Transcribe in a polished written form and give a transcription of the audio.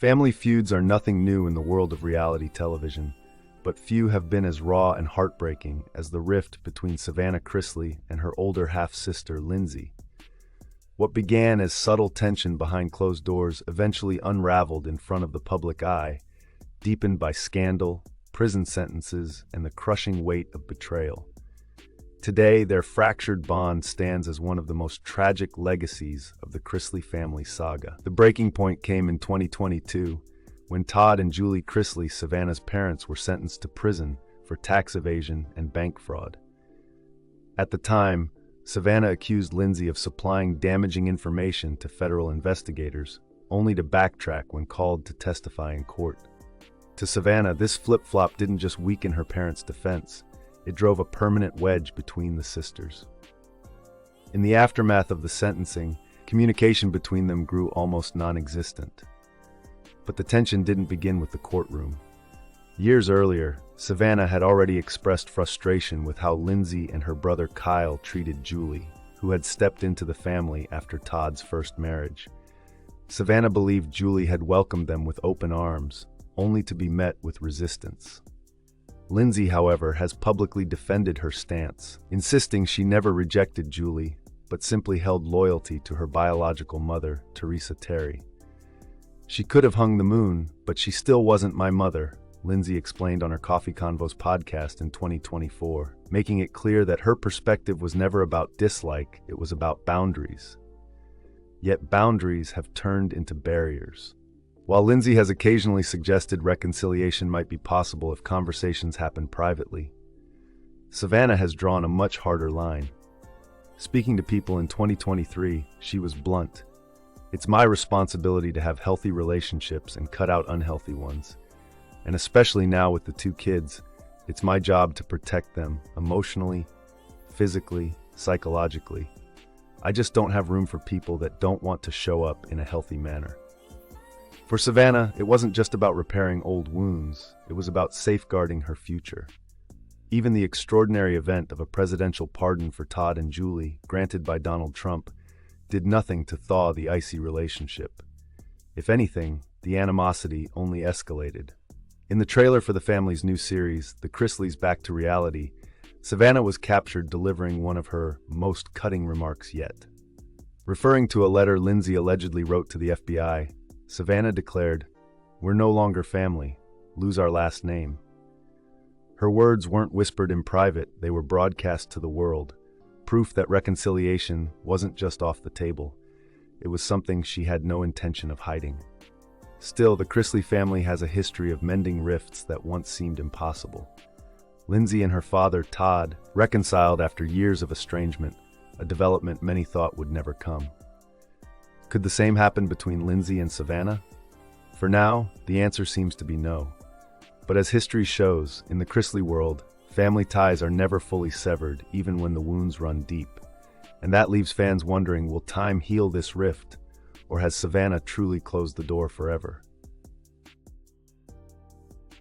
Family feuds are nothing new in the world of reality television, but few have been as raw and heartbreaking as the rift between Savannah Chrisley and her older half-sister, Lindsie. What began as subtle tension behind closed doors eventually unraveled in front of the public eye, deepened by scandal, prison sentences, and the crushing weight of betrayal. Today, their fractured bond stands as one of the most tragic legacies of the Chrisley family saga. The breaking point came in 2022, when Todd and Julie Chrisley, Savannah's parents, were sentenced to prison for tax evasion and bank fraud. At the time, Savannah accused Lindsie of supplying damaging information to federal investigators, only to backtrack when called to testify in court. To Savannah, this flip-flop didn't just weaken her parents' defense, it drove a permanent wedge between the sisters. In the aftermath of the sentencing, communication between them grew almost non-existent. But the tension didn't begin with the courtroom. Years earlier, Savannah had already expressed frustration with how Lindsie and her brother Kyle treated Julie, who had stepped into the family after Todd's first marriage. Savannah believed Julie had welcomed them with open arms, only to be met with resistance. Lindsie, however, has publicly defended her stance, insisting she never rejected Julie, but simply held loyalty to her biological mother, Teresa Terry. "She could have hung the moon, but she still wasn't my mother," Lindsie explained on her Coffee Convos podcast in 2024, making it clear that her perspective was never about dislike, it was about boundaries. Yet boundaries have turned into barriers. While Lindsie has occasionally suggested reconciliation might be possible if conversations happen privately, Savannah has drawn a much harder line. Speaking to People in 2023, she was blunt. "It's my responsibility to have healthy relationships and cut out unhealthy ones. And especially now with the two kids, it's my job to protect them emotionally, physically, psychologically. I just don't have room for people that don't want to show up in a healthy manner." For Savannah, it wasn't just about repairing old wounds, it was about safeguarding her future. Even the extraordinary event of a presidential pardon for Todd and Julie, granted by Donald Trump, did nothing to thaw the icy relationship. If anything, the animosity only escalated. In the trailer for the family's new series, The Chrisleys Back to Reality, Savannah was captured delivering one of her most cutting remarks yet. Referring to a letter Lindsie allegedly wrote to the FBI, Savannah declared, "We're no longer family, lose our last name." Her words weren't whispered in private, they were broadcast to the world, proof that reconciliation wasn't just off the table. It was something she had no intention of hiding. Still, the Chrisley family has a history of mending rifts that once seemed impossible. Lindsie and her father, Todd, reconciled after years of estrangement, a development many thought would never come. Could the same happen between Lindsie and Savannah? For now, the answer seems to be no. But as history shows, in the Chrisley world, family ties are never fully severed, even when the wounds run deep. And that leaves fans wondering, will time heal this rift, or has Savannah truly closed the door forever?